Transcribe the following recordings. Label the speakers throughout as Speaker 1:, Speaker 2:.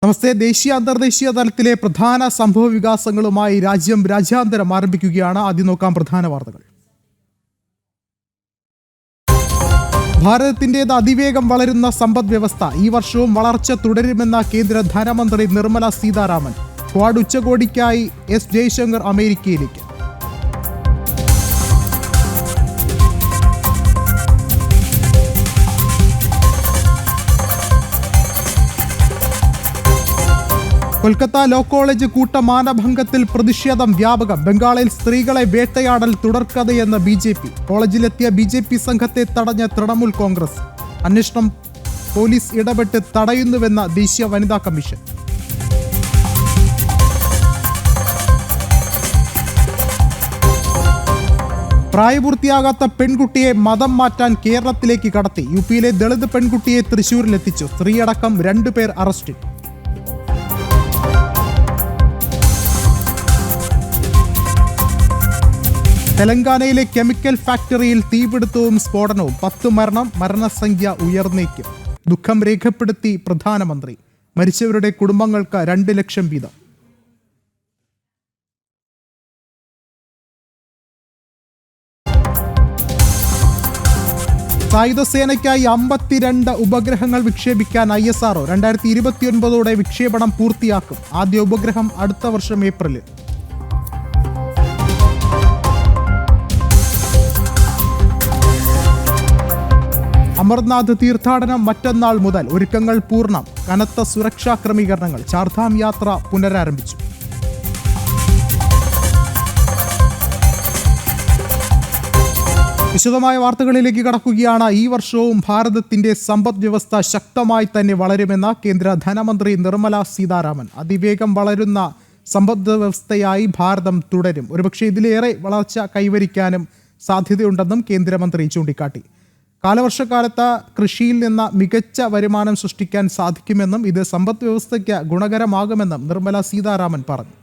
Speaker 1: നമസ്തേ. ദേശീയ അന്തർദേശീയ തലത്തിലെ പ്രധാന സംഭവ വികാസങ്ങളുമായി രാജ്യാന്തരം ആരംഭിക്കുകയാണ്. ആദ്യം നോക്കാം പ്രധാന വാർത്തകൾ. ഭാരതത്തിൻ്റേത് അതിവേഗം വളരുന്ന സമ്പദ് വ്യവസ്ഥ. ഈ വർഷവും വളർച്ച തുടരുമെന്ന കേന്ദ്ര ധനമന്ത്രി നിർമ്മല സീതാരാമൻ. ക്വാഡ് ഉച്ചകോടിക്കായി എസ് ജയശങ്കർ അമേരിക്കയിലേക്ക്. കൊൽക്കത്ത ലോ കോളേജ് കൂട്ടമാനഭംഗത്തിൽ പ്രതിഷേധം വ്യാപകം. ബംഗാളിൽ സ്ത്രീകളെ വേട്ടയാടൽ തുടർക്കഥയെന്ന് BJP. കോളേജിലെത്തിയ BJP സംഘത്തെ തടഞ്ഞ തൃണമൂൽ കോൺഗ്രസ്. അന്വേഷണം പോലീസ് ഇടപെട്ട് തടയുന്നുവെന്ന ദേശീയ വനിതാ കമ്മീഷൻ. പ്രായപൂർത്തിയാകാത്ത പെൺകുട്ടിയെ മതം മാറ്റാൻ കേരളത്തിലേക്ക് കടത്തി. UP-യിലെ ദളിത് പെൺകുട്ടിയെ തൃശൂരിലെത്തിച്ചു. സ്ത്രീയടക്കം 2 പേർ അറസ്റ്റിൽ. തെലങ്കാനയിലെ കെമിക്കൽ ഫാക്ടറിയിൽ തീപിടുത്തവും സ്ഫോടനവും. 10 മരണം. മരണസംഖ്യ ഉയർന്നേക്കും. ദുഃഖം രേഖപ്പെടുത്തി പ്രധാനമന്ത്രി. മരിച്ചവരുടെ കുടുംബങ്ങൾക്ക് 2 ലക്ഷം വീതം. സായുധസേനയ്ക്കായി 52 ഉപഗ്രഹങ്ങൾ വിക്ഷേപിക്കാൻ ISRO. 2029 വിക്ഷേപണം പൂർത്തിയാക്കും. ആദ്യ ഉപഗ്രഹം അടുത്ത വർഷം ഏപ്രിലിൽ. അമർനാഥ് തീർത്ഥാടനം മറ്റന്നാൾ മുതൽ. ഒരുക്കങ്ങൾ പൂർണ്ണം. കനത്ത സുരക്ഷാ ക്രമീകരണങ്ങൾ. ചാർധാം യാത്ര പുനരാരംഭിച്ചു. വിശദമായ വാർത്തകളിലേക്ക് കടക്കുകയാണ്. ഈ വർഷവും ഭാരതത്തിന്റെ സമ്പദ് വ്യവസ്ഥ ശക്തമായി തന്നെ വളരുമെന്ന കേന്ദ്ര ധനമന്ത്രി നിർമ്മല സീതാരാമൻ. അതിവേഗം വളരുന്ന സമ്പദ് വ്യവസ്ഥയായി ഭാരതം തുടരും. ഒരുപക്ഷെ ഇതിലേറെ വളർച്ച കൈവരിക്കാനും സാധ്യതയുണ്ടെന്നും കേന്ദ്രമന്ത്രി ചൂണ്ടിക്കാട്ടി. കാലവർഷക്കാലത്ത് കൃഷിയിൽ നിന്ന് മികച്ച വരുമാനം സൃഷ്ടിക്കാൻ സാധിക്കുമെന്നും ഇത് സമ്പദ് വ്യവസ്ഥയ്ക്ക് ഗുണകരമാകുമെന്നും നിർമ്മല സീതാരാമൻ പറഞ്ഞു.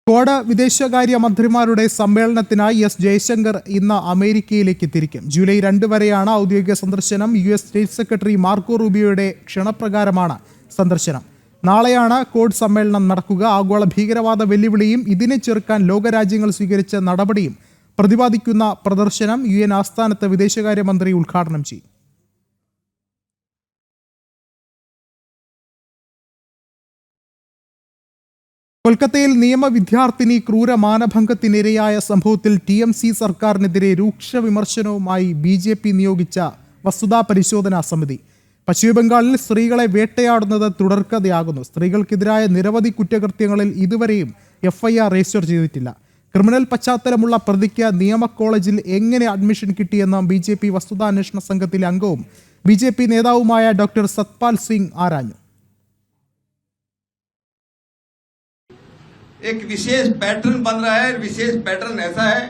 Speaker 1: ക്വാഡ് വിദേശകാര്യ മന്ത്രിമാരുടെ സമ്മേളനത്തിനായി എസ് ജയശങ്കർ ഇന്ന് അമേരിക്കയിലേക്ക് തിരിക്കും. ജൂലൈ 2 വരെയാണ് ഔദ്യോഗിക സന്ദർശനം. US സ്റ്റേറ്റ് സെക്രട്ടറി മാർക്കോ റൂബിയോയുടെ ക്ഷണപ്രകാരമാണ് സന്ദർശനം. നാളെയാണ് ക്വാഡ് സമ്മേളനം നടക്കുക. ആഗോള ഭീകരവാദ വെല്ലുവിളിയും ഇതിനെ ചെറുക്കാൻ ലോകരാജ്യങ്ങൾ സ്വീകരിച്ച നടപടിയും പ്രതിപാദിക്കുന്ന പ്രദർശനം UN ആസ്ഥാനത്ത് വിദേശകാര്യമന്ത്രി ഉദ്ഘാടനം ചെയ്യും. കൊൽക്കത്തയിൽ നിയമ വിദ്യാർത്ഥിനി ക്രൂര മാനഭംഗത്തിനിരയായ സംഭവത്തിൽ TMC സർക്കാരിനെതിരെ രൂക്ഷ വിമർശനവുമായി BJP നിയോഗിച്ച വസ്തുതാ പരിശോധനാ സമിതി. പശ്ചിമബംഗാളിൽ സ്ത്രീകളെ വേട്ടയാടുന്നത് തുടർക്കഥയാകുന്നു. സ്ത്രീകൾക്കെതിരായ നിരവധി കുറ്റകൃത്യങ്ങളിൽ ഇതുവരെയും FIR രജിസ്റ്റർ ചെയ്തിട്ടില്ല. ക്രിമിനൽ പശ്ചാത്തലമുള്ള പ്രതിക്ക് നിയമ കോളേജിൽ എങ്ങനെ അഡ്മിഷൻ കിട്ടിയെന്ന് BJP വസ്തുതാന്വേഷണ സംഘത്തിലെ അംഗവും BJP നേതാവുമായ ഡോക്ടർ സത്പാൽ സിംഗ് ആരാഞ്ഞു.
Speaker 2: एक विशेष पैटर्न बन रहा है. विशेष पैटर्न ऐसा है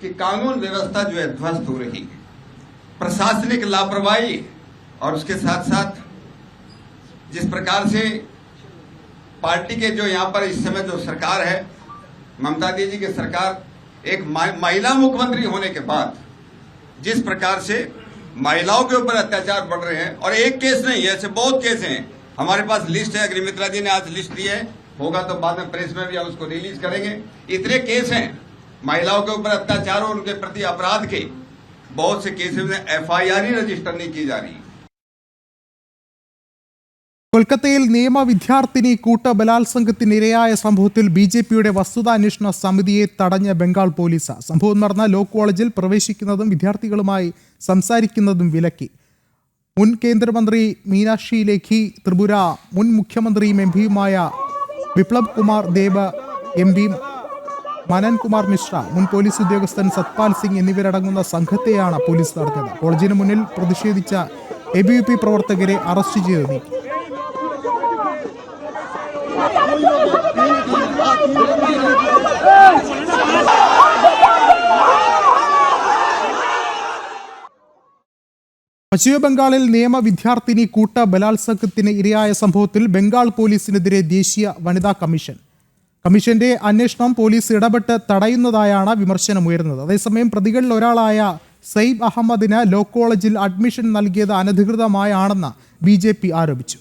Speaker 2: कि कानून व्यवस्था जो है ध्वस्त हो रही है. प्रशासनिक लापरवाही और उसके साथ साथ जिस प्रकार से पार्टी के जो यहाँ पर इस समय जो सरकार है, ममता दीदी की सरकार, एक महिला मुख्यमंत्री होने के बाद जिस प्रकार से महिलाओं के ऊपर अत्याचार बढ़ रहे हैं, और एक केस नहीं है, ऐसे बहुत केस हैं. हमारे पास लिस्ट है. अग्निमित्रा जी ने आज लिस्ट दी है, होगा तो बाद में प्रेस में भी हम उसको रिलीज करेंगे. इतने केस हैं महिलाओं के ऊपर अत्याचार और उनके प्रति अपराध के. बहुत से केसेस में FIR ही रजिस्टर नहीं की जा रही.
Speaker 1: കൊൽക്കത്തയിൽ നിയമ വിദ്യാർത്ഥിനി കൂട്ടബലാത്സംഗത്തിനിരയായ സംഭവത്തിൽ BJPയുടെ വസ്തുതാന്വേഷണ സമിതിയെ തടഞ്ഞ ബംഗാൾ പോലീസ്. സംഭവം നടന്ന ലോ കോളേജിൽ പ്രവേശിക്കുന്നതും വിദ്യാർത്ഥികളുമായി സംസാരിക്കുന്നതും വിലക്കി. മുൻ കേന്ദ്രമന്ത്രി മീനാക്ഷി ലേഖി, ത്രിപുര മുൻ മുഖ്യമന്ത്രിയും MPയുമായ വിപ്ലബ് കുമാർ ദേബ്, MP മനൻ കുമാർ മിശ്ര, മുൻ പോലീസ് ഉദ്യോഗസ്ഥൻ സത്പാൽ സിംഗ് എന്നിവരടങ്ങുന്ന സംഘത്തെയാണ് പോലീസ് തടഞ്ഞത്. കോളേജിന് മുന്നിൽ പ്രതിഷേധിച്ച ABVP പ്രവർത്തകരെ അറസ്റ്റ് ചെയ്ത് നീക്കി. പശ്ചിമബംഗാളിൽ നിയമ വിദ്യാർത്ഥിനി കൂട്ട ബലാത്സംഗത്തിന് ഇരയായ സംഭവത്തിൽ ബംഗാൾ പോലീസിനെതിരെ ദേശീയ വനിതാ കമ്മീഷൻ. കമ്മീഷന്റെ അന്വേഷണം പോലീസ് ഇടപെട്ട് തടയുന്നതായാണ് വിമർശനമുയരുന്നത്. അതേസമയം പ്രതികളിൽ ഒരാളായ സയ്യിദ് അഹമ്മദിന് ലോ കോളേജിൽ അഡ്മിഷൻ നൽകിയത് അനധികൃതമായാണെന്ന് BJP ആരോപിച്ചു.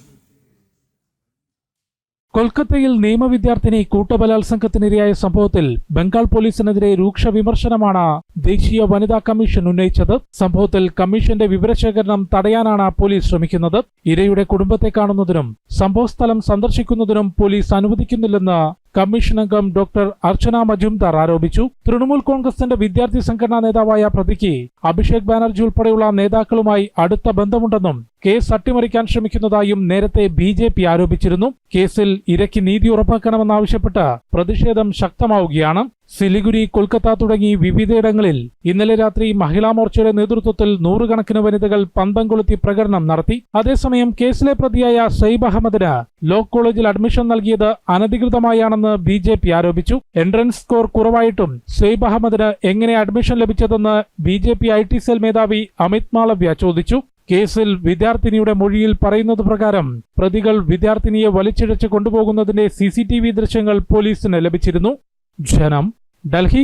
Speaker 3: കൊൽക്കത്തയിൽ നിയമവിദ്യാർത്ഥിനി കൂട്ടബലാത്സംഗത്തിനിരയായ സംഭവത്തിൽ ബംഗാൾ പോലീസിനെതിരെ രൂക്ഷ വിമർശനമാണ് ദേശീയ വനിതാ കമ്മീഷൻ ഉന്നയിച്ചത്. സംഭവത്തിൽ കമ്മീഷന്റെ വിവരശേഖരണം തടയാനാണ് പോലീസ് ശ്രമിക്കുന്നത്. ഇരയുടെ കുടുംബത്തെ കാണുന്നതിനും സംഭവസ്ഥലം സന്ദർശിക്കുന്നതിനും പോലീസ് അനുവദിക്കുന്നില്ലെന്ന് കമ്മീഷൻ അംഗം ഡോക്ടർ അർച്ചന മജുംദാർ ആരോപിച്ചു. തൃണമൂൽ കോൺഗ്രസിന്റെ വിദ്യാർത്ഥി സംഘടനാ നേതാവായ പ്രതിക്ക് അഭിഷേക് ബാനർജി ഉൾപ്പെടെയുള്ള നേതാക്കളുമായി അടുത്ത ബന്ധമുണ്ടെന്നും കേസ് അട്ടിമറിക്കാൻ ശ്രമിക്കുന്നതായും നേരത്തെ BJP ആരോപിച്ചിരുന്നു. കേസിൽ ഇരയ്ക്ക് നീതി ഉറപ്പാക്കണമെന്നാവശ്യപ്പെട്ട് പ്രതിഷേധം ശക്തമാവുകയാണ്. സിലിഗുരി, കൊൽക്കത്ത തുടങ്ങി വിവിധയിടങ്ങളിൽ ഇന്നലെ രാത്രി മഹിളാ മോർച്ചയുടെ നേതൃത്വത്തിൽ നൂറുകണക്കിന് വനിതകൾ പന്തം കൊളുത്തി പ്രകടനം നടത്തി. അതേസമയം കേസിലെ പ്രതിയായ സയ്യിദ് അഹമ്മദിന് ലോ കോളേജിൽ അഡ്മിഷൻ നൽകിയത് അനധികൃതമായാണെന്ന് BJP ആരോപിച്ചു. എൻട്രൻസ് സ്കോർ കുറവായിട്ടും സയ്യിദ് അഹമ്മദിന് എങ്ങനെ അഡ്മിഷൻ ലഭിച്ചതെന്ന് BJP IT സെൽ മേധാവി അമിത് മാളവ്യ ചോദിച്ചു. കേസിൽ വിദ്യാർത്ഥിനിയുടെ മൊഴിയിൽ പറയുന്നത് പ്രകാരം പ്രതികൾ വിദ്യാർത്ഥിനിയെ വലിച്ചിഴച്ച് കൊണ്ടുപോകുന്നതിന്റെ CCTV ദൃശ്യങ്ങൾ പോലീസിന് ലഭിച്ചിരുന്നു. ജനം, ഡൽഹി.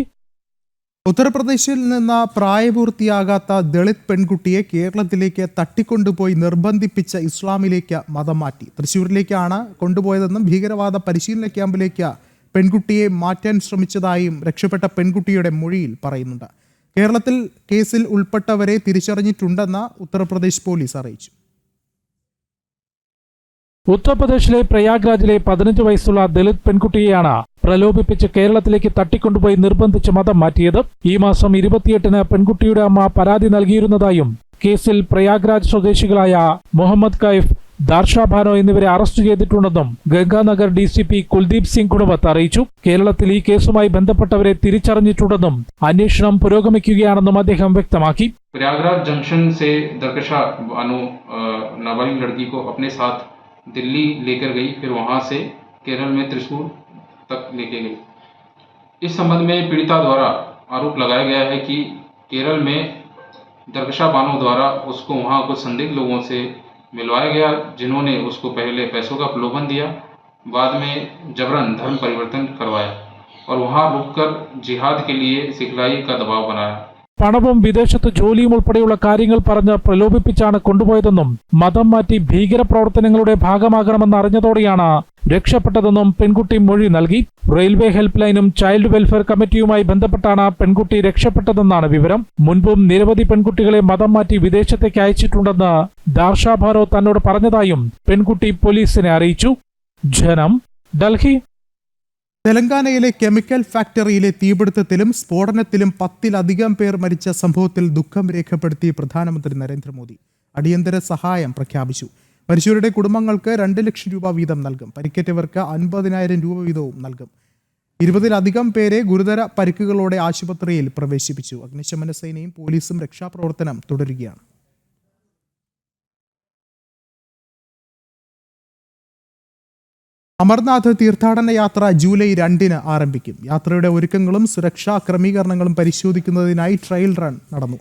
Speaker 1: ഉത്തർപ്രദേശിൽ നിന്ന് പ്രായപൂർത്തിയാകാത്ത ദളിത് പെൺകുട്ടിയെ കേരളത്തിലേക്ക് തട്ടിക്കൊണ്ടുപോയി നിർബന്ധിപ്പിച്ച ഇസ്ലാമിലേക്ക് മതം മാറ്റി. തൃശ്ശൂരിലേക്കാണ് കൊണ്ടുപോയതെന്നും ഭീകരവാദ പരിശീലന ക്യാമ്പിലേക്ക് പെൺകുട്ടിയെ മാറ്റാൻ ശ്രമിച്ചതായും രക്ഷപ്പെട്ട പെൺകുട്ടിയുടെ മൊഴിയിൽ പറയുന്നുണ്ട്. കേരളത്തിൽ കേസിൽ ഉൾപ്പെട്ടവരെ തിരിച്ചറിഞ്ഞിട്ടുണ്ടെന്ന് ഉത്തർപ്രദേശ് പോലീസ് അറിയിച്ചു.
Speaker 3: ഉത്തർപ്രദേശിലെ പ്രയാഗ്രാജിലെ 15 വയസ്സുള്ള ദളിത് പെൺകുട്ടിയെയാണ് പ്രലോഭിപ്പിച്ച് കേരളത്തിലേക്ക് തട്ടിക്കൊണ്ടുപോയി നിർബന്ധിച്ച് മതം മാറ്റിയത്. ഈ മാസം 28-ന് പെൺകുട്ടിയുടെ അമ്മ പരാതി നൽകിയിരുന്നതായും കേസിൽ പ്രയാഗ്രാജ് സ്വദേശികളായ മുഹമ്മദ് കൈഫ്, ദാർഷ ഭാനോ എന്നിവരെ അറസ്റ്റ് ചെയ്തിട്ടുണ്ടെന്നും ഗംഗാനഗർ DCP കുൽദീപ് സിംഗ് ഗുണവത്ത് അറിയിച്ചു. കേരളത്തിൽ ഈ കേസുമായി ബന്ധപ്പെട്ടവരെ തിരിച്ചറിഞ്ഞിട്ടുണ്ടെന്നും അന്വേഷണം പുരോഗമിക്കുകയാണെന്നും അദ്ദേഹം വ്യക്തമാക്കി.
Speaker 4: प्रयागराज जंक्शन से दरकशा बानो नाबालिग लड़की को अपने साथ दिल्ली लेकर गई, फिर वहां से केरल में त्रिशूर तक लेके गई. इस संबंध में पीड़िता द्वारा आरोप लगाया गया है कि केरल में दरकशा बानो द्वारा उसको वहां कुछ संदिग्ध लोगों से मिलवाया गया, जिन्होंने उसको पहले पैसों का प्रलोभन दिया, बाद में जबरन धर्म परिवर्तन करवाया और वहां रुककर जिहाद के लिए सिखलाई का दबाव बनाया.
Speaker 3: പണവും വിദേശത്ത് ജോലിയും ഉൾപ്പെടെയുള്ള കാര്യങ്ങൾ പറഞ്ഞ് പ്രലോഭിപ്പിച്ചാണ് കൊണ്ടുപോയതെന്നും മതം മാറ്റി ഭീകരപ്രവർത്തനങ്ങളുടെ ഭാഗമാകണമെന്ന് അറിഞ്ഞതോടെയാണ് രക്ഷപ്പെട്ടതെന്നും പെൺകുട്ടി മൊഴി നൽകി. റെയിൽവേ ഹെൽപ്പ് ലൈനും ചൈൽഡ് വെൽഫെയർ കമ്മിറ്റിയുമായി ബന്ധപ്പെട്ടാണ് പെൺകുട്ടി രക്ഷപ്പെട്ടതെന്നാണ് വിവരം. മുൻപും നിരവധി പെൺകുട്ടികളെ മതം മാറ്റി വിദേശത്തേക്ക് അയച്ചിട്ടുണ്ടെന്ന് ദാർഷ ഭാനോ തന്നോട് പറഞ്ഞതായും പെൺകുട്ടി പോലീസിനെ അറിയിച്ചു. ജനം, ഡൽഹി.
Speaker 1: തെലങ്കാനയിലെ കെമിക്കൽ ഫാക്ടറിയിലെ തീപിടുത്തത്തിലും സ്ഫോടനത്തിലും 10-ലധികം പേർ മരിച്ച സംഭവത്തിൽ ദുഃഖം രേഖപ്പെടുത്തി പ്രധാനമന്ത്രി നരേന്ദ്രമോദി അടിയന്തര സഹായം പ്രഖ്യാപിച്ചു. മരിച്ചവരുടെ കുടുംബങ്ങൾക്ക് 2 ലക്ഷം രൂപ വീതം നൽകും. പരിക്കേറ്റവർക്ക് 50,000 രൂപ വീതവും നൽകും. 20-ലധികം പേരെ ഗുരുതര പരിക്കുകളോടെ ആശുപത്രിയിൽ പ്രവേശിപ്പിച്ചു. അഗ്നിശമന സേനയും പോലീസും രക്ഷാപ്രവർത്തനം തുടരുകയാണ്. അമർനാഥ് തീർത്ഥാടന യാത്ര ജൂലൈ 2-ന് ആരംഭിക്കും. യാത്രയുടെ ഒരുക്കങ്ങളും സുരക്ഷാ ക്രമീകരണങ്ങളും പരിശോധിക്കുന്നതിനായി ട്രയൽ റൺ നടന്നു.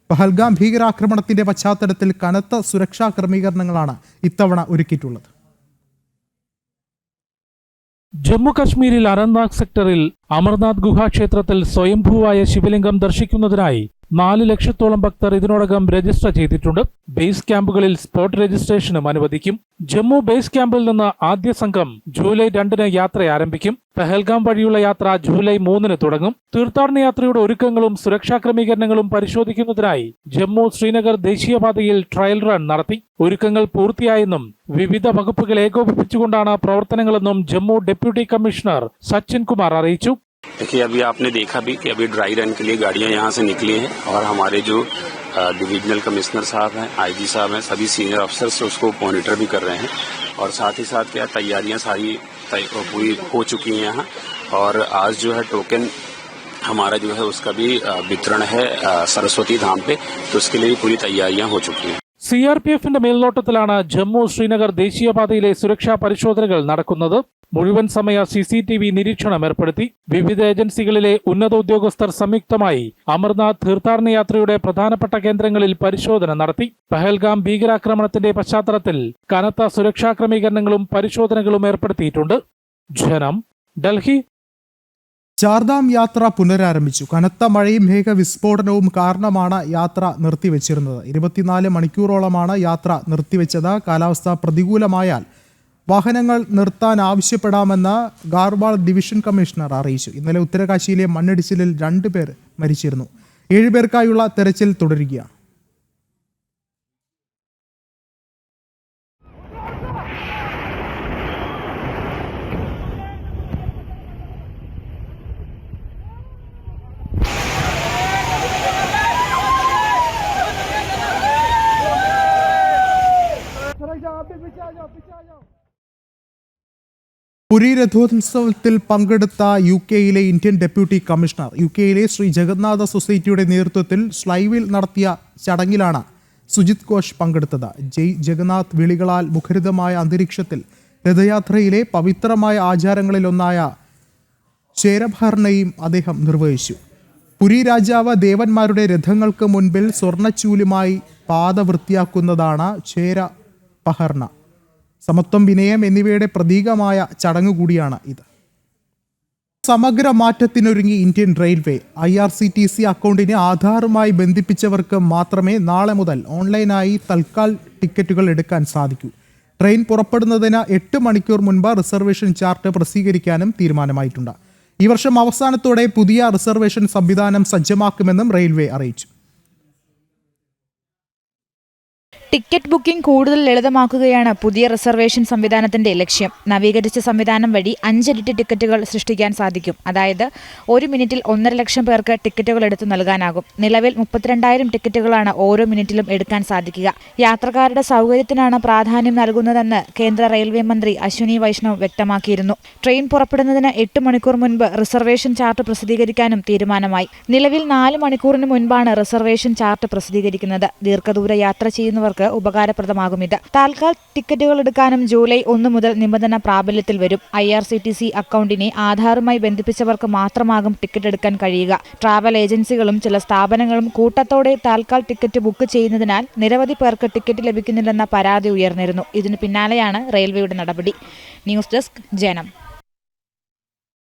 Speaker 1: പഹൽഗാം ഭീകരാക്രമണത്തിന്റെ പശ്ചാത്തലത്തിൽ കനത്ത സുരക്ഷാ ക്രമീകരണങ്ങളാണ് ഇത്തവണ ഒരുക്കിയിട്ടുള്ളത്.
Speaker 3: ജമ്മു കശ്മീരിൽ അനന്ത്നാഗ് സെക്ടറിൽ അമർനാഥ് ഗുഹാക്ഷേത്രത്തിൽ സ്വയംഭൂവായ ശിവലിംഗം ദർശിക്കുന്നതിനായി 4 ലക്ഷത്തോളം ഭക്തർ ഇതിനോടകം രജിസ്റ്റർ ചെയ്തിട്ടുണ്ട്. ബേസ് ക്യാമ്പുകളിൽ സ്പോട്ട് രജിസ്ട്രേഷനും അനുവദിക്കും. ജമ്മു ബേസ് ക്യാമ്പിൽ നിന്ന് ആദ്യ സംഘം ജൂലൈ 2-ന് യാത്ര ആരംഭിക്കും. പഹൽഗാം വഴിയുള്ള യാത്ര ജൂലൈ 3-ന് തുടങ്ങും. തീർത്ഥാടന യാത്രയുടെ ഒരുക്കങ്ങളും സുരക്ഷാ ക്രമീകരണങ്ങളും പരിശോധിക്കുന്നതിനായി ജമ്മു ശ്രീനഗർ ദേശീയപാതയിൽ ട്രയൽ റൺ നടത്തി. ഒരുക്കങ്ങൾ പൂർത്തിയായെന്നും വിവിധ വകുപ്പുകൾ ഏകോപിപ്പിച്ചുകൊണ്ടാണ് പ്രവർത്തനങ്ങളെന്നും ജമ്മു ഡെപ്യൂട്ടി കമ്മീഷണർ സച്ചിൻ കുമാർ അറിയിച്ചു.
Speaker 5: देखिए, अभी आपने देखा भी कि अभी ड्राई रन के लिए गाड़ियां यहां से निकली हैं और हमारे जो डिविजनल कमिश्नर साहब हैं, IG साहब हैं, सभी सीनियर अफसर्स उसको मॉनिटर भी कर रहे हैं और साथ ही साथ क्या तैयारियां सारी पूरी हो चुकी हैं यहाँ. और आज जो है टोकन हमारा जो है उसका भी वितरण है सरस्वती धाम पे, तो उसके लिए भी पूरी तैयारियां हो चुकी हैं.
Speaker 3: CRPFന്റെ മേൽനോട്ടത്തിലാണ് ജമ്മു ശ്രീനഗർ ദേശീയപാതയിലെ സുരക്ഷാ പരിശോധനകൾ നടക്കുന്നത്. മുഴുവൻ സമയ CCTV നിരീക്ഷണം ഏർപ്പെടുത്തി. വിവിധ ഏജൻസികളിലെ ഉന്നത ഉദ്യോഗസ്ഥർ സംയുക്തമായി അമർനാഥ് തീർത്ഥാടന യാത്രയുടെ പ്രധാനപ്പെട്ട കേന്ദ്രങ്ങളിൽ പരിശോധന നടത്തി. പഹൽഗാം ഭീകരാക്രമണത്തിന്റെ പശ്ചാത്തലത്തിൽ കനത്ത സുരക്ഷാ ക്രമീകരണങ്ങളും പരിശോധനകളും ഏർപ്പെടുത്തിയിട്ടുണ്ട്. ജനം, ഡൽഹി.
Speaker 1: ചാർധാം യാത്ര പുനരാരംഭിച്ചു. കനത്ത മഴയും മേഘവിസ്ഫോടനവും കാരണമാണ് യാത്ര നിർത്തിവെച്ചിരുന്നത്. 24 മണിക്കൂറോളമാണ് യാത്ര നിർത്തിവെച്ചത്. കാലാവസ്ഥ പ്രതികൂലമായാൽ വാഹനങ്ങൾ നിർത്താൻ ആവശ്യപ്പെടാമെന്ന് ഗാർവാൾ ഡിവിഷൻ കമ്മീഷണർ അറിയിച്ചു. ഇന്നലെ ഉത്തരകാശിയിലെ മണ്ണിടിച്ചിലിൽ 2 പേർ മരിച്ചിരുന്നു. 7 പേർക്കായുള്ള തെരച്ചിൽ തുടരുകയാണ്. പുരി രഥോത്സവത്തിൽ പങ്കെടുത്ത യുകെയിലെ ഇന്ത്യൻ ഡെപ്യൂട്ടി കമ്മീഷണർ യുകെയിലെ ശ്രീ ജഗന്നാഥ സൊസൈറ്റിയുടെ നേതൃത്വത്തിൽ സ്ലൈവിൽ നടത്തിയ ചടങ്ങിലാണ് സുജിത് ഘോഷ് പങ്കെടുത്തത്. ജയ് ജഗന്നാഥ് വിളികളാൽ മുഖരിതമായ അന്തരീക്ഷത്തിൽ രഥയാത്രയിലെ പവിത്രമായ ആചാരങ്ങളിലൊന്നായ ചേരഭരണയും അദ്ദേഹം നിർവഹിച്ചു. പുരി രാജാവ് ദേവന്മാരുടെ രഥങ്ങൾക്ക് മുൻപിൽ സ്വർണ്ണച്ചൂലുമായി പാത വൃത്തിയാക്കുന്നതാണ് ചേരപഹർണ. സമത്വം, വിനയം എന്നിവയുടെ പ്രതീകമായ ചടങ്ങ് കൂടിയാണ് ഇത്. സമഗ്ര മാറ്റത്തിനൊരുങ്ങി ഇന്ത്യൻ റെയിൽവേ. IRCTC അക്കൗണ്ടിനെ ആധാറുമായി ബന്ധിപ്പിച്ചവർക്ക് മാത്രമേ നാളെ മുതൽ ഓൺലൈനായി തൽക്കാൽ ടിക്കറ്റുകൾ എടുക്കാൻ സാധിക്കൂ. ട്രെയിൻ പുറപ്പെടുന്നതിന് 8 മണിക്കൂർ മുൻപ് റിസർവേഷൻ ചാർട്ട് പ്രസിദ്ധീകരിക്കാനും തീരുമാനമായിട്ടുണ്ട്. ഈ വർഷം അവസാനത്തോടെ പുതിയ റിസർവേഷൻ സംവിധാനം സജ്ജമാക്കുമെന്നും റെയിൽവേ അറിയിച്ചു.
Speaker 6: ടിക്കറ്റ് ബുക്കിംഗ് കൂടുതൽ ലളിതമാക്കുകയാണ് പുതിയ റിസർവേഷൻ സംവിധാനത്തിന്റെ ലക്ഷ്യം. നവീകരിച്ച സംവിധാനം വഴി 5 ഇരട്ടി ടിക്കറ്റുകൾ സൃഷ്ടിക്കാൻ സാധിക്കും. അതായത് 1 മിനിറ്റിൽ 1.5 ലക്ഷം പേർക്ക് ടിക്കറ്റുകൾ എടുത്തു നൽകാനാകും. നിലവിൽ 32,000 ടിക്കറ്റുകളാണ് ഓരോ മിനിറ്റിലും എടുക്കാൻ സാധിക്കുക. യാത്രക്കാരുടെ സൗകര്യത്തിനാണ് പ്രാധാന്യം നൽകുന്നതെന്ന് കേന്ദ്ര റെയിൽവേ മന്ത്രി അശ്വിനി വൈഷ്ണവ് വ്യക്തമാക്കിയിരുന്നു. ട്രെയിൻ പുറപ്പെടുന്നതിന് 8 മണിക്കൂർ മുൻപ് റിസർവേഷൻ ചാർട്ട് പ്രസിദ്ധീകരിക്കാനും തീരുമാനമായി. നിലവിൽ 4 മണിക്കൂറിന് മുൻപാണ് റിസർവേഷൻ ചാർട്ട് പ്രസിദ്ധീകരിക്കുന്നത്. ദീർഘദൂര യാത്ര ചെയ്യുന്നവർക്ക് ഉപകാരപ്രദമാകും ഇത്. താൽക്കാൽ ടിക്കറ്റുകൾ എടുക്കാനും ജൂലൈ 1 മുതൽ നിബന്ധന പ്രാബല്യത്തിൽ വരും. IRCTC അക്കൗണ്ടിനെ ആധാറുമായി ബന്ധിപ്പിച്ചവർക്ക് മാത്രമാകും ടിക്കറ്റ് എടുക്കാൻ കഴിയുക. ട്രാവൽ ഏജൻസികളും ചില സ്ഥാപനങ്ങളും കൂട്ടത്തോടെ താൽക്കാൽ ടിക്കറ്റ് ബുക്ക് ചെയ്യുന്നതിനാൽ നിരവധി പേർക്ക് ടിക്കറ്റ് ലഭിക്കുന്നില്ലെന്ന പരാതി ഉയർന്നിരുന്നു. ഇതിനു പിന്നാലെയാണ് റെയിൽവേയുടെ നടപടി. ന്യൂസ് ഡെസ്ക് ജനം.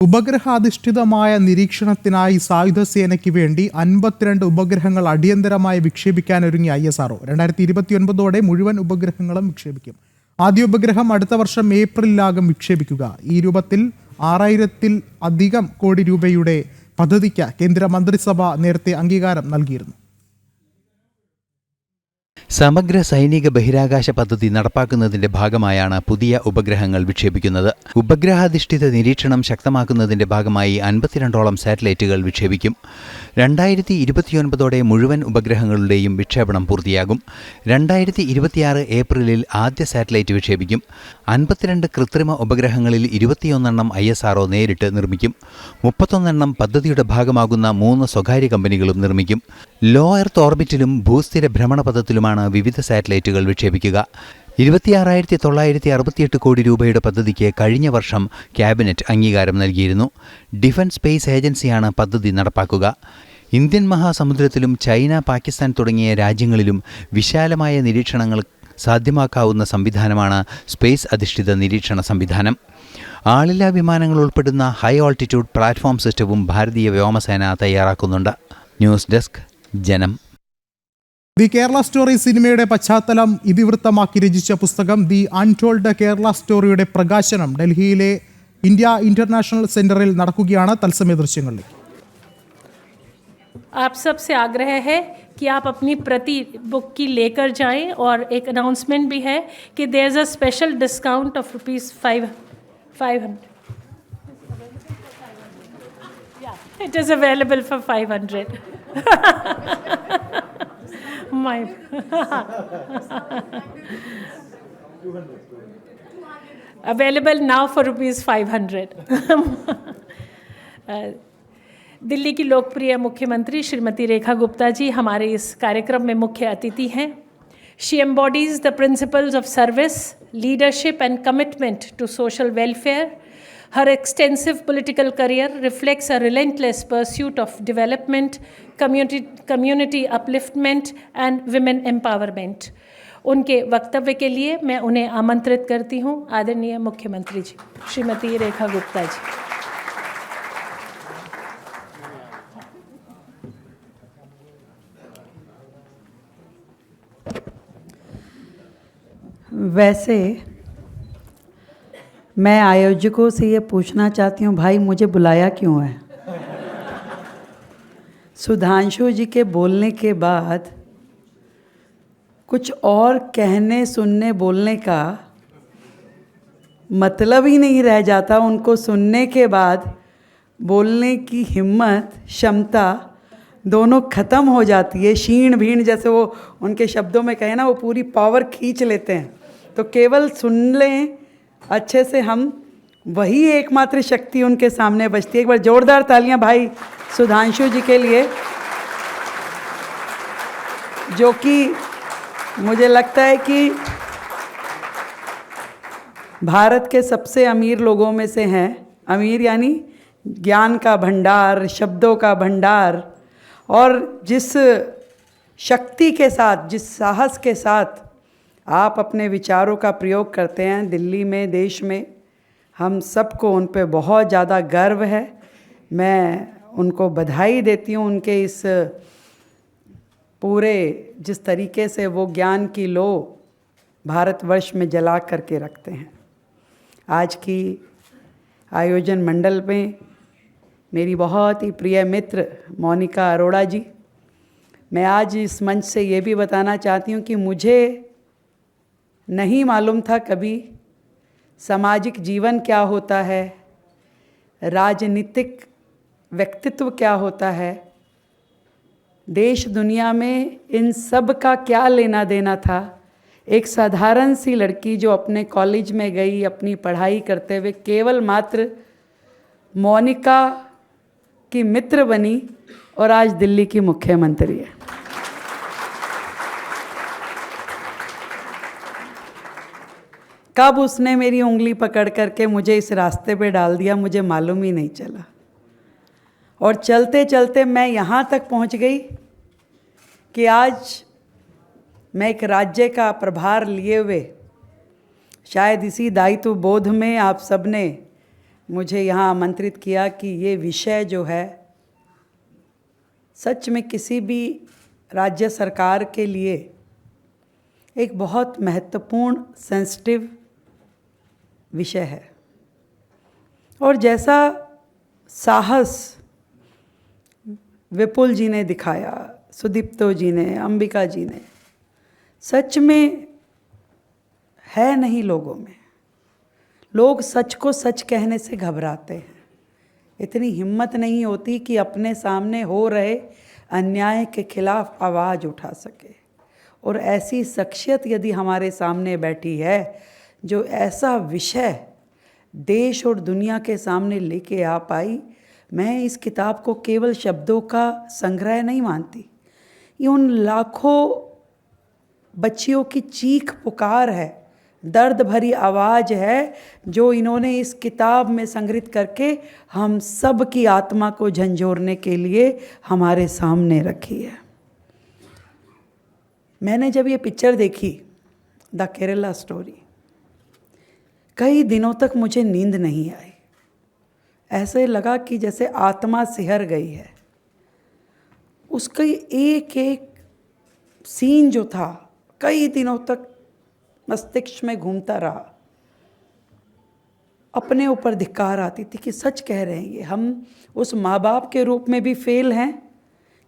Speaker 1: ഉപഗ്രഹാധിഷ്ഠിതമായ നിരീക്ഷണത്തിനായി സായുധ സേനയ്ക്ക് വേണ്ടി 52 ഉപഗ്രഹങ്ങൾ അടിയന്തരമായി വിക്ഷേപിക്കാനൊരുങ്ങി ISRO. 2029 മുഴുവൻ ഉപഗ്രഹങ്ങളും വിക്ഷേപിക്കും. ആദ്യ ഉപഗ്രഹം അടുത്ത വർഷം ഏപ്രിലിലാകും വിക്ഷേപിക്കുക. ഈ രൂപത്തിൽ 6000-ൽ അധികം കോടി രൂപയുടെ പദ്ധതിക്ക് കേന്ദ്ര മന്ത്രിസഭ നേരത്തെ അംഗീകാരം നൽകിയിരുന്നു.
Speaker 7: സമഗ്ര സൈനിക ബഹിരാകാശ പദ്ധതി നടപ്പാക്കുന്നതിന്റെ ഭാഗമായാണ് പുതിയ ഉപഗ്രഹങ്ങൾ വിക്ഷേപിക്കുന്നത്. ഉപഗ്രഹാധിഷ്ഠിത നിരീക്ഷണം ശക്തമാക്കുന്നതിന്റെ ഭാഗമായി 52ഓളം സാറ്റലൈറ്റുകൾ വിക്ഷേപിക്കും. 2029 മുഴുവൻ ഉപഗ്രഹങ്ങളുടെയും വിക്ഷേപണം പൂർത്തിയാകും. 2026 ഏപ്രിലിൽ ആദ്യ സാറ്റലൈറ്റ് വിക്ഷേപിക്കും. 52 കൃത്രിമ ഉപഗ്രഹങ്ങളിൽ 21 ISRO നേരിട്ട് നിർമ്മിക്കും. 31 പദ്ധതിയുടെ ഭാഗമാകുന്ന 3 സ്വകാര്യ കമ്പനികളും നിർമ്മിക്കും. ലോ എർത്ത് ഓർബിറ്റിലും ഭൂസ്ഥിര ഭ്രമണപഥത്തിലുമാണ് വിവിധ സാറ്റലൈറ്റുകൾ വിക്ഷേപിക്കുക. 26,968 കോടി രൂപയുടെ പദ്ധതിക്ക് കഴിഞ്ഞ വർഷം ക്യാബിനറ്റ് അംഗീകാരം നൽകിയിരുന്നു. ഡിഫൻസ് സ്പേസ് ഏജൻസിയാണ് പദ്ധതി നടപ്പാക്കുക. ഇന്ത്യൻ മഹാസമുദ്രത്തിലും ചൈന, പാകിസ്ഥാൻ തുടങ്ങിയ രാജ്യങ്ങളിലും വിശാലമായ നിരീക്ഷണങ്ങൾ സാധ്യമാക്കാവുന്ന സംവിധാനമാണ് സ്പേസ് അധിഷ്ഠിത നിരീക്ഷണ സംവിധാനം. ആളില്ലാ വിമാനങ്ങൾ ഉൾപ്പെടുന്ന ഹൈ ഓൾട്ടിറ്റ്യൂഡ് പ്ലാറ്റ്ഫോം സിസ്റ്റവും ഭാരതീയ വ്യോമസേന തയ്യാറാക്കുന്നുണ്ട്. ന്യൂസ് ഡെസ്ക് ജനം.
Speaker 1: ദി കേരള സ്റ്റോറി സിനിമയുടെ പശ്ചാത്തലം ഇതിവൃത്തമാക്കി രചിച്ച പുസ്തകം ദി അൺടോൾഡ് കേരള സ്റ്റോറിയുടെ പ്രകാശനം ഡൽഹിയിലെ ഇന്ത്യ ഇന്റർനാഷണൽ സെന്ററിൽ നടക്കുകയാണ്. തത്സമയ ദൃശ്യങ്ങളിലേക്ക്.
Speaker 8: आप सबसे आग्रह है कि आप अपनी प्रति बुक की लेकर जाएं और एक अनाउंसमेंट भी है कि there is a special discount of ₹500. It is available for 500. My available now for ₹500. Delhi की लोकप्रिय मुख्यमंत्री श्रीमती रेखा गुप्ता जी हमारे इस कार्यक्रम में मुख्य अतिथि हैं. She embodies the principles of service, leadership and commitment to social welfare. Her extensive political career reflects a relentless pursuit of development, community upliftment and women empowerment. उनके वक्तव्य के लिए मैं उन्हें आमंत्रित करती हूँ. आदरणीय मुख्यमंत्री जी श्रीमती रेखा गुप्ता जी.
Speaker 9: वैसे मैं आयोजकों से ये पूछना चाहती हूँ, भाई मुझे बुलाया क्यों है? सुधांशु जी के बोलने के बाद कुछ और कहने सुनने बोलने का मतलब ही नहीं रह जाता। उनको सुनने के बाद बोलने की हिम्मत, क्षमता दोनों ख़त्म हो जाती है। क्षीण भीण जैसे वो उनके शब्दों में कहे ना, वो पूरी पावर खींच लेते हैं। तो केवल सुन लें अच्छे से, हम वही एकमात्र शक्ति उनके सामने बचती है। एक बार जोरदार तालियां भाई सुधांशु जी के लिए, जो कि मुझे लगता है कि भारत के सबसे अमीर लोगों में से हैं। अमीर यानी ज्ञान का भंडार, शब्दों का भंडार, और जिस शक्ति के साथ, जिस साहस के साथ आप अपने विचारों का प्रयोग करते हैं दिल्ली में, देश में, हम सबको उन पे बहुत ज़्यादा गर्व है। मैं उनको बधाई देती हूँ उनके इस पूरे, जिस तरीके से वो ज्ञान की लो भारतवर्ष में जला करके रखते हैं। आज की आयोजन मंडल में मेरी बहुत ही प्रिय मित्र मोनिका अरोड़ा जी, मैं आज इस मंच से ये भी बताना चाहती हूँ कि मुझे नहीं मालूम था कभी सामाजिक जीवन क्या होता है, राजनीतिक व्यक्तित्व क्या होता है, देश दुनिया में इन सब का क्या लेना देना था। एक साधारण सी लड़की जो अपने कॉलेज में गई, अपनी पढ़ाई करते हुए केवल मात्र मोनिका की मित्र बनी और आज दिल्ली की मुख्यमंत्री है। कब उसने मेरी उंगली पकड़ करके मुझे इस रास्ते पे डाल दिया, मुझे मालूम ही नहीं चला। और चलते चलते मैं यहाँ तक पहुँच गई कि आज मैं एक राज्य का प्रभार लिए हुए, शायद इसी दायित्व बोध में आप सबने मुझे यहाँ आमंत्रित किया कि ये विषय जो है सच में किसी भी राज्य सरकार के लिए एक बहुत महत्वपूर्ण, सेंसिटिव विषय है। और जैसा साहस विपुल जी ने दिखाया, सुदीप्तो जी ने, अंबिका जी ने, सच में है नहीं लोगों में। लोग सच को सच कहने से घबराते हैं, इतनी हिम्मत नहीं होती कि अपने सामने हो रहे अन्याय के खिलाफ आवाज़ उठा सके। और ऐसी शख्सियत यदि हमारे सामने बैठी है जो ऐसा विषय देश और दुनिया के सामने लेके आ पाई, मैं इस किताब को केवल शब्दों का संग्रह नहीं मानती। ये उन लाखों बच्चियों की चीख पुकार है, दर्द भरी आवाज़ है जो इन्होंने इस किताब में संग्रहित करके हम सब की आत्मा को झंझोरने के लिए हमारे सामने रखी है। मैंने जब ये पिक्चर देखी, द केरला स्टोरी, कई दिनों तक मुझे नींद नहीं आई। ऐसे लगा कि जैसे आत्मा सिहर गई है। उसका एक एक सीन जो था कई दिनों तक मस्तिष्क में घूमता रहा। अपने ऊपर धिक्कार आती थी कि सच कह रहे हैं ये, हम उस माँ बाप के रूप में भी फेल हैं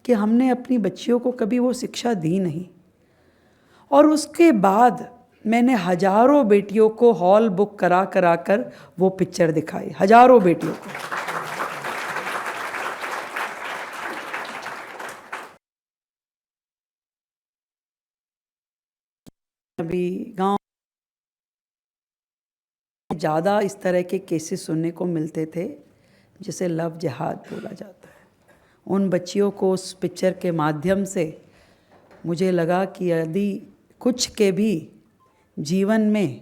Speaker 9: कि हमने अपनी बच्चियों को कभी वो शिक्षा दी नहीं। और उसके बाद मैंने हजारों बेटियों को हॉल बुक करा कर वो पिक्चर दिखाई, हजारों बेटियों को। अभी गांव ज़्यादा इस तरह के केसेस सुनने को मिलते थे जिसे लव जिहाद बोला जाता है। उन बच्चियों को उस पिक्चर के माध्यम से मुझे लगा कि यदि कुछ के भी जीवन में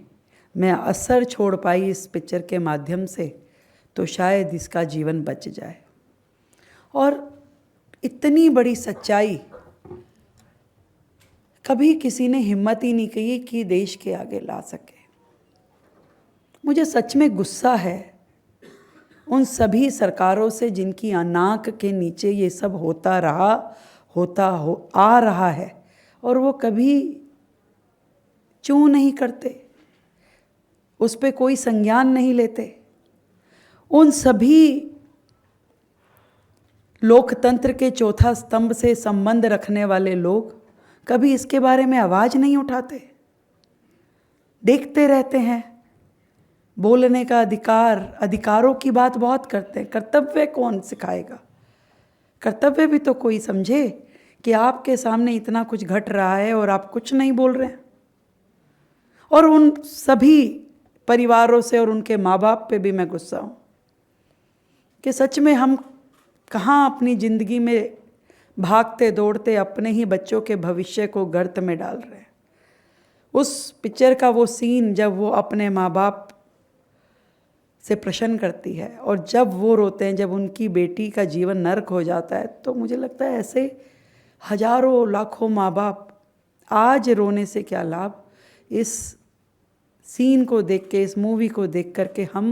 Speaker 9: मैं असर छोड़ पाई इस पिक्चर के माध्यम से, तो शायद इसका जीवन बच जाए। और इतनी बड़ी सच्चाई कभी किसी ने हिम्मत ही नहीं की कि देश के आगे ला सके। मुझे सच में गुस्सा है उन सभी सरकारों से जिनकी नाक के नीचे ये सब होता रहा, आ रहा है, और वो कभी चूं नहीं करते। उस पे कोई संज्ञान नहीं लेते। उन सभी लोकतंत्र के चौथा स्तंभ से संबंध रखने वाले लोग कभी इसके बारे में आवाज़ नहीं उठाते, देखते रहते हैं। बोलने का अधिकार, अधिकारों की बात बहुत करते हैं, कर्तव्य कौन सिखाएगा? कर्तव्य भी तो कोई समझे कि आपके सामने इतना कुछ घट रहा है और आप कुछ नहीं बोल रहे हैं। और उन सभी परिवारों से और उनके माँ बाप पे भी मैं गुस्सा हूँ कि सच में हम कहाँ अपनी ज़िंदगी में भागते दौड़ते अपने ही बच्चों के भविष्य को गर्त में डाल रहे हैं। उस पिक्चर का वो सीन जब वो अपने माँ बाप से प्रश्न करती है और जब वो रोते हैं, जब उनकी बेटी का जीवन नर्क हो जाता है, तो मुझे लगता है ऐसे हजारों लाखों माँ बाप आज रोने से क्या लाभ। इस सीन को देख के, इस मूवी को देख कर के हम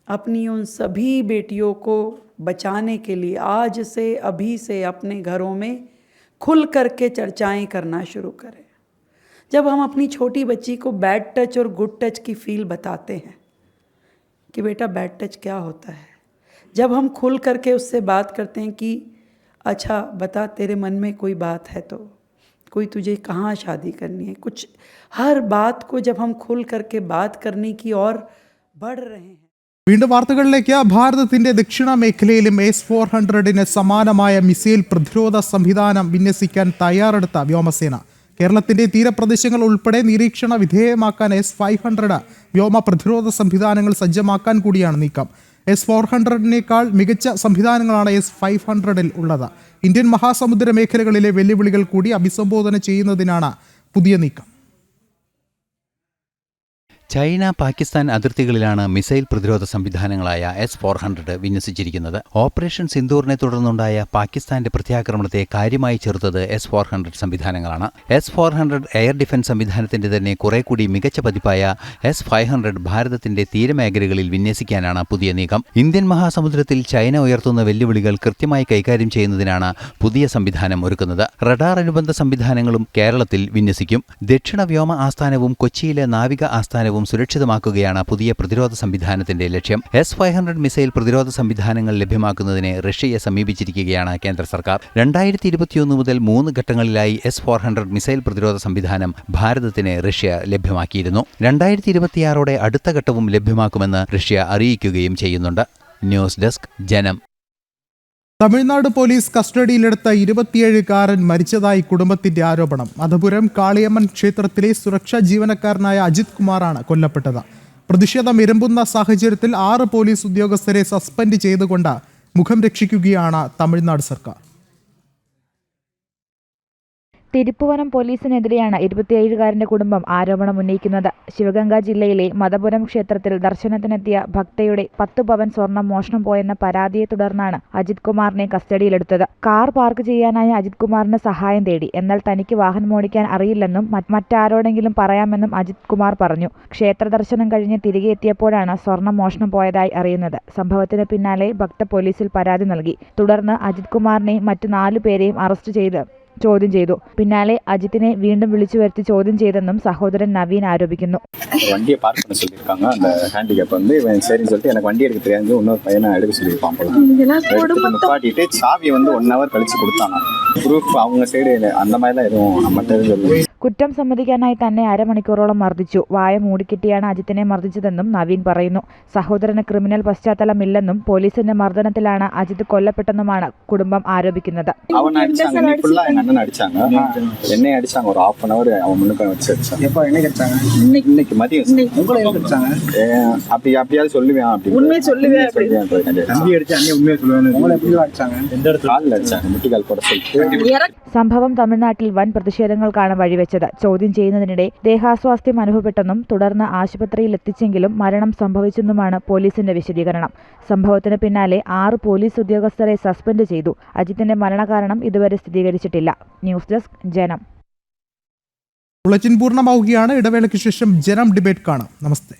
Speaker 9: अपनी उन सभी बेटियों को बचाने के लिए आज से, अभी से अपने घरों में खुल कर के चर्चाएँ करना शुरू करें। जब हम अपनी छोटी बच्ची को बैड टच और गुड टच की फील बताते हैं कि बेटा बैड टच क्या होता है, जब हम खुल करके उससे बात करते हैं कि अच्छा बता तेरे मन में कोई बात है तो, कोई तुझे कहाँ शादी करनी है, कुछ हर बात को जब हम खुल करके बात करने की ओर बढ़ रहे हैं।
Speaker 1: വീണ്ടും വാർത്തകളിലേക്ക്. ഭാരതത്തിന്റെ ദക്ഷിണ മേഖലയിലും S-400 സമാനമായ മിസൈൽ പ്രതിരോധ സംവിധാനം വിന്യസിക്കാൻ തയ്യാറെടുത്ത വ്യോമസേന കേരളത്തിന്റെ തീരപ്രദേശങ്ങൾ ഉൾപ്പെടെ നിരീക്ഷണ വിധേയമാക്കാൻ S-500 വ്യോമ പ്രതിരോധ സംവിധാനങ്ങൾ സജ്ജമാക്കാൻ കൂടിയാണ് നീക്കം. S-400 മികച്ച സംവിധാനങ്ങളാണ് S-500 ഉള്ളത്. ഇന്ത്യൻ മഹാസമുദ്ര മേഖലകളിലെ വെല്ലുവിളികൾ കൂടി അഭിസംബോധന ചെയ്യുന്നതിനാണ് പുതിയ നീക്കം.
Speaker 7: ചൈന പാകിസ്ഥാൻ അതിർത്തികളിലാണ് മിസൈൽ പ്രതിരോധ സംവിധാനങ്ങളായ S-400 വിന്യസിച്ചിരിക്കുന്നത്. ഓപ്പറേഷൻ സിന്ദൂറിനെ തുടർന്നുണ്ടായ പാകിസ്ഥാന്റെ പ്രത്യാക്രമണത്തെ കാര്യമായി ചെറുത്തത് S-400 സംവിധാനങ്ങളാണ്. S-400 എയർ ഡിഫൻസ് സംവിധാനത്തിന്റെ തന്നെ കുറെ കൂടി മികച്ച പതിപ്പായ S-500 ഭാരതത്തിന്റെ തീരമേഖലകളിൽ വിന്യസിക്കാനാണ് പുതിയ നീക്കം. ഇന്ത്യൻ മഹാസമുദ്രത്തിൽ ചൈന ഉയർത്തുന്ന വെല്ലുവിളികൾ കൃത്യമായി കൈകാര്യം ചെയ്യുന്നതിനാണ് പുതിയ സംവിധാനം ഒരുക്കുന്നത്. റഡാർ അനുബന്ധ സംവിധാനങ്ങളും കേരളത്തിൽ വിന്യസിക്കും. ദക്ഷിണ വ്യോമ ആസ്ഥാനവും കൊച്ചിയിലെ നാവിക ആസ്ഥാനവും സുരക്ഷിതമാക്കുകയാണ് പുതിയ പ്രതിരോധ സംവിധാനത്തിന്റെ ലക്ഷ്യം. S-500 മിസൈൽ പ്രതിരോധ സംവിധാനങ്ങൾ ലഭ്യമാക്കുന്നതിന് റഷ്യയെ സമീപിച്ചിരിക്കുകയാണ് കേന്ദ്ര സർക്കാർ. 2021 മുതൽ 3 ഘട്ടങ്ങളിലായി S-400 മിസൈൽ പ്രതിരോധ സംവിധാനം ഭാരതത്തിന് റഷ്യ ലഭ്യമാക്കിയിരുന്നു. 2026 അടുത്ത ഘട്ടവും ലഭ്യമാക്കുമെന്ന് റഷ്യ അറിയിക്കുകയും ചെയ്യുന്നുണ്ട്. ന്യൂസ് ഡെസ്ക് ജനം.
Speaker 1: തമിഴ്നാട് പോലീസ് കസ്റ്റഡിയിലെടുത്ത 27-കാരൻ മരിച്ചതായി കുടുംബത്തിന്റെ ആരോപണം. മധുപുരം കാളിയമ്മൻ ക്ഷേത്രത്തിലെ സുരക്ഷാ ജീവനക്കാരനായ അജിത് കുമാറാണ് കൊല്ലപ്പെട്ടത്. പ്രതിഷേധം ഇരമ്പുന്ന സാഹചര്യത്തിൽ 6 പോലീസ് ഉദ്യോഗസ്ഥരെ സസ്പെൻഡ് ചെയ്തുകൊണ്ട് മുഖം രക്ഷിക്കുകയാണ് തമിഴ്നാട് സർക്കാർ.
Speaker 6: തിരുപ്പുവനം പോലീസിനെതിരെയാണ് 27-കാരന്റെ കുടുംബം ആരോപണം ഉന്നയിക്കുന്നത്. ശിവഗംഗ ജില്ലയിലെ മധുപുരം ക്ഷേത്രത്തിൽ ദർശനത്തിനെത്തിയ ഭക്തയുടെ 10 പവൻ സ്വർണം മോഷണം പോയെന്ന പരാതിയെ തുടർന്നാണ് അജിത് കുമാറിനെ കസ്റ്റഡിയിലെടുത്തത്. കാർ പാർക്ക് ചെയ്യാനായി അജിത് കുമാറിന് സഹായം തേടി. എന്നാൽ തനിക്ക് വാഹനമോടിക്കാൻ അറിയില്ലെന്നും മറ്റാരോടെങ്കിലും പറയാമെന്നും അജിത് കുമാർ പറഞ്ഞു. ക്ഷേത്ര ദർശനം കഴിഞ്ഞ് തിരികെ എത്തിയപ്പോഴാണ് സ്വർണം മോഷണം പോയതായി അറിയുന്നത്. സംഭവത്തിന് പിന്നാലെ ഭക്ത പോലീസിൽ പരാതി നൽകി. തുടർന്ന് അജിത് കുമാറിനെയും മറ്റു 4 പേരെയും അറസ്റ്റ് ചെയ്ത് ചോദ്യം ചെയ്തു. പിന്നാലെ അജിത്തിനെ വീണ്ടും വിളിച്ചു വരുത്തി ചോദ്യം ചെയ്തെന്നും സഹോദരൻ നവീൻ ആരോപിക്കുന്നു.
Speaker 10: வண்டியை பார்க் பண்ண சொல்லியிருக்காங்க. அந்த ஹேண்டிகேப் வந்து இவன் சரின்னு சொல்லிட்டு எனக்கு வண்டி எடுக்க தெரியாது, இன்னொரு பையனை எடுக்க சொல்லியிருப்பான் போல. எடுத்துட்டு நிப்பாட்டிட்டு சாவி வந்து 1 hour கழிச்சு கொடுத்தாங்க. ப்ரூஃப் அவங்க சைடு அந்த மாதிரிலாம் எதுவும் நம்மகிட்ட சொல்லி.
Speaker 6: കുറ്റം സമ്മതിക്കാനായി തന്നെ അരമണിക്കൂറോളം മർദ്ദിച്ചു. വായ മൂടിക്കെട്ടിയാണ് അജിത്തിനെ മർദ്ദിച്ചതെന്നും നവീൻ പറയുന്നു. സഹോദരന് ക്രിമിനൽ പശ്ചാത്തലമില്ലെന്നും പോലീസിന്റെ മർദ്ദനത്തിലാണ് അജിത്ത് കൊല്ലപ്പെട്ടെന്നുമാണ് കുടുംബം ആരോപിക്കുന്നത്.
Speaker 10: அவனை அடிச்சாங்க, இன்னைக்கு ஃபுல்லா எங்க அண்ணன் அடிச்சாங்க, என்னைய அடிச்சாங்க. ஒரு 1/2 hour அவன் முன்னுக்கு வச்சு அடிச்சாங்க. எப்ப என்ன அடிச்சாங்க? இன்னைக்கு மதியம். உங்களை அடிச்சாங்க? அப்படியாவது சொல்லுவேன். அப்படி உண்மையை சொல்லுவேன். தம்பி அடிச்சா அண்ணே உண்மையை சொல்லுவேன். உங்களை எப்படி அடிச்சாங்க? எந்த இடத்துல? கால்ல அடிச்சாங்க, முட்டிக்கால் போட சொல்லிட்டு.
Speaker 6: സംഭവം തമിഴ്നാട്ടിൽ വൻ പ്രതിഷേധങ്ങൾക്കാണ് വഴിവെച്ചത്. ചോദ്യം ചെയ്യുന്നതിനിടെ ദേഹാസ്വാസ്ഥ്യം അനുഭവപ്പെട്ടെന്നും തുടർന്ന് ആശുപത്രിയിൽ എത്തിച്ചെങ്കിലും മരണം സംഭവിച്ചെന്നുമാണ് പോലീസിന്റെ വിശദീകരണം. സംഭവത്തിന് പിന്നാലെ 6 പോലീസ് ഉദ്യോഗസ്ഥരെ സസ്പെൻഡ് ചെയ്തു. അജിത്തിന്റെ മരണകാരണം ഇതുവരെ സ്ഥിരീകരിച്ചിട്ടില്ല. ന്യൂസ് ഡെസ്ക് ജനം.
Speaker 1: ബുള്ളറ്റിൻ പൂർണ്ണമാവുകയാണ്. ഇടവേളയ്ക്ക് ശേഷം ജനം ഡിബേറ്റ് കാണാം. നമസ്തേ.